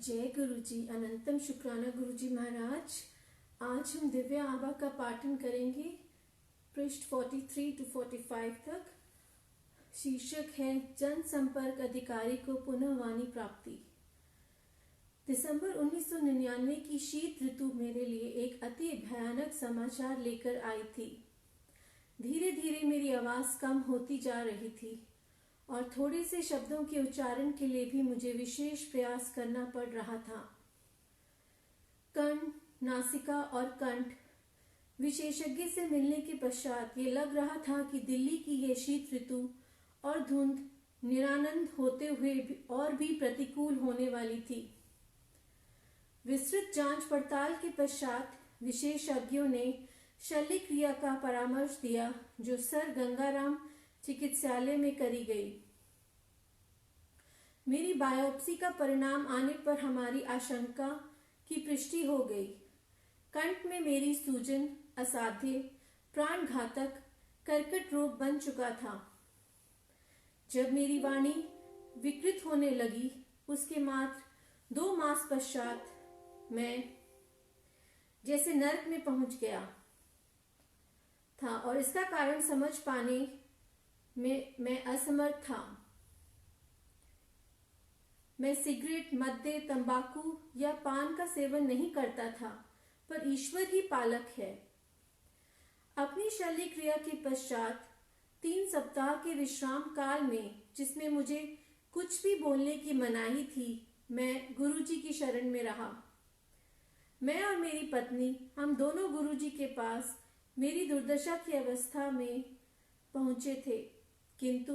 जय गुरु जी। अनंतम शुक्राना गुरु जी महाराज। आज हम दिव्य आभा का पाठन करेंगे पृष्ठ 43 to 45 तक। शीर्षक है जनसंपर्क अधिकारी को पुनः वाणी प्राप्ति। दिसंबर 1999 की शीत ऋतु मेरे लिए एक अति भयानक समाचार लेकर आई थी। धीरे धीरे मेरी आवाज कम होती जा रही थी और थोड़े से शब्दों के उच्चारण के लिए भी मुझे विशेष प्रयास करना पड़ रहा था। कर्ण, नासिका और कंठ विशेषज्ञ से मिलने के पश्चात ये लग रहा था कि दिल्ली की ये शीत ऋतु और धुंध निरानंद होते हुए और भी प्रतिकूल होने वाली थी। विस्तृत जांच पड़ताल के पश्चात विशेषज्ञों ने शल्य क्रिया का परामर्श दिया जो सर गंगाराम चिकित्सालय में करी गई। मेरी बायोप्सी का परिणाम आने पर हमारी आशंका की पुष्टि हो गई। कंठ में मेरी सूजन असाध्य, प्राणघातक कर्कट रोग बन चुका था। जब मेरी वाणी विकृत होने लगी उसके मात्र 2 मास पश्चात मैं जैसे नर्क में पहुंच गया था और इसका कारण समझ पाने में मैं असमर्थ था। मैं सिगरेट, मद्य, तंबाकू या पान का सेवन नहीं करता था, पर ईश्वर ही पालक है। अपनी शल्य क्रिया के पश्चात 3 सप्ताह के विश्राम काल में, जिसमें मुझे कुछ भी बोलने की मनाही थी, मैं गुरुजी की शरण में रहा। मैं और मेरी पत्नी, हम दोनों गुरुजी के पास मेरी दुर्दशा की अवस्था में पहुंचे थे, किंतु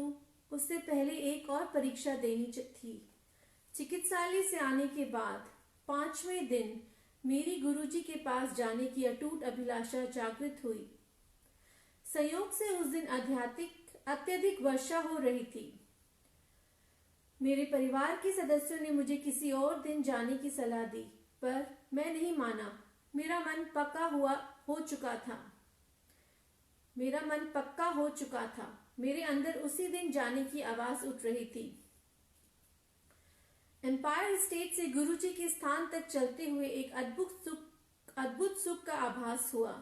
उससे पहले एक और परीक्षा देनी थी। चिकित्सालय से आने के बाद 5वें दिन मेरी गुरुजी के पास जाने की अटूट अभिलाषा जागृत हुई। संयोग से उस दिन अत्यधिक वर्षा हो रही थी। मेरे परिवार के सदस्यों ने मुझे किसी और दिन जाने की सलाह दी, पर मैं नहीं माना। मेरा मन पक्का हो चुका था। मेरे अंदर उसी दिन जाने की आवाज उठ रही थी। एम्पायर स्टेट से गुरुजी के स्थान तक चलते हुए एक अद्भुत सुख का आभास हुआ।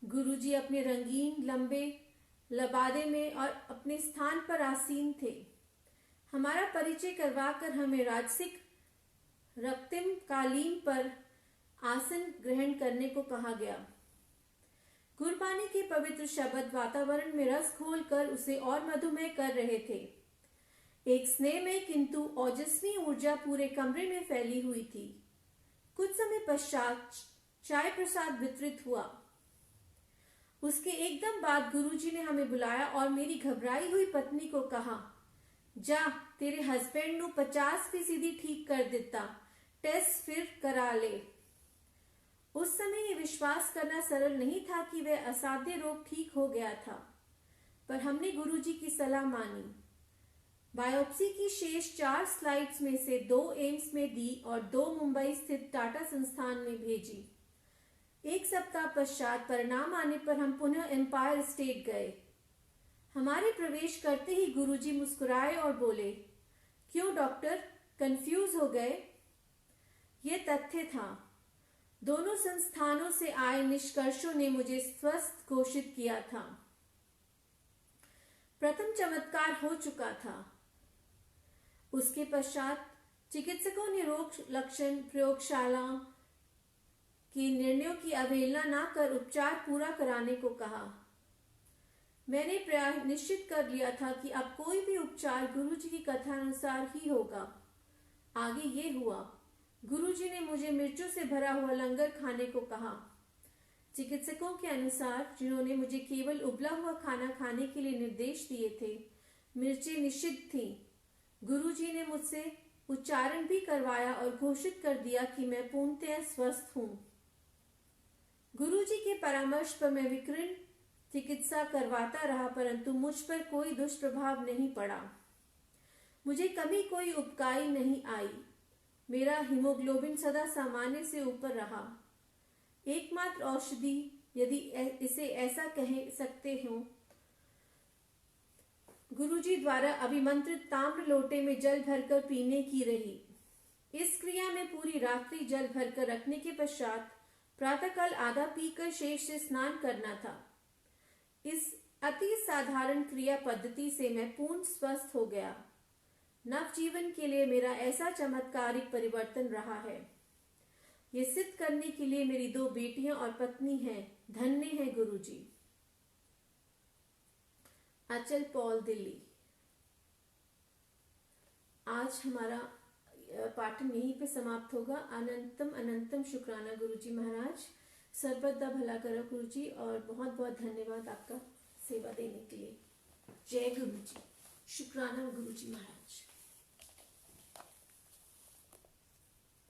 गुरुजी अपने रंगीन लंबे लबादे में और अपने स्थान पर आसीन थे। हमारा परिचय करवाकर हमें राजसिक रक्तिम कालीन पर आसन ग्रहण करने को कहा गया। गुरबानी के पवित्र शब्द वातावरण में रस घोल कर उसे और मधुमेह कर रहे थे। एक स्नेह में किंतु ओजस्वी ऊर्जा पूरे कमरे में फैली हुई थी। कुछ समय पश्चात चाय प्रसाद वितरित हुआ। उसके एकदम बाद गुरुजी ने हमें बुलाया और मेरी घबराई हुई पत्नी को कहा, जा तेरे हस्बैंड नु 50% ठीक कर दिता, टेस्ट फिर करा ले। उस समय ये विश्वास करना सरल नहीं था कि वह असाध्य रोग ठीक हो गया था, पर हमने गुरुजी की सलाह मानी। बायोप्सी की शेष 4 स्लाइड्स में से 2 एम्स में दी और 2 मुंबई स्थित टाटा संस्थान में भेजी। 1 सप्ताह पश्चात परिणाम आने पर हम पुनः एम्पायर स्टेट गए। हमारे प्रवेश करते ही गुरुजी मुस्कुराए और बोले, क्यों डॉक्टर, कंफ्यूज हो गए? यह तथ्य था। दोनों संस्थानों से आए निष्कर्षों ने मुझे स्वस्थ घोषित किया था। प्रथम चमत्कार हो चुका था। उसके पश्चात चिकित्सकों ने रोग लक्षण प्रयोगशाला के निर्णयों की अवहेलना न कर उपचार पूरा कराने को कहा। मैंने प्राय निश्चित कर लिया था कि अब कोई भी उपचार गुरुजी की कथानुसार ही होगा। आगे ये हुआ। गुरुजी ने मुझे मिर्चों से भरा हुआ लंगर खाने को कहा। चिकित्सकों के अनुसार, जिन्होंने मुझे केवल उबला हुआ खाना खाने के लिए निर्देश दिए थे, मिर्चें निषिद्ध थीं। गुरुजी ने मुझसे उच्चारण भी करवाया और घोषित कर दिया कि मैं पूर्णतः स्वस्थ हूं। गुरुजी के परामर्श पर मैं विकीर्ण चिकित्सा करवाता रहा, परंतु मुझ पर कोई दुष्प्रभाव नहीं पड़ा। मुझे कभी कोई उबकाई नहीं आई। मेरा हीमोग्लोबिन सदा सामान्य से ऊपर रहा। एकमात्र औषधि, यदि इसे ऐसा कह सकते हो, गुरुजी द्वारा अभिमंत्रित ताम्र लोटे में जल भरकर पीने की रही। इस क्रिया में पूरी रात्रि जल भरकर रखने के पश्चात प्रातःकाल आधा पीकर शेष से स्नान करना था। इस अति साधारण क्रिया पद्धति से मैं पूर्ण स्वस्थ हो गया। नवजीवन के लिए मेरा ऐसा चमत्कारिक परिवर्तन रहा है। ये सिद्ध करने के लिए मेरी 2 बेटियां और पत्नी हैं। धन्य है गुरुजी। अचल पॉल, दिल्ली। आज हमारा पाठन यहीं पे समाप्त होगा। अनंतम अनंतम शुक्राना गुरुजी महाराज। सर्वदा भला करो गुरुजी, और बहुत बहुत धन्यवाद आपका सेवा देने के लिए। जय गुरुजी। शुक्राना गुरुजी महाराज।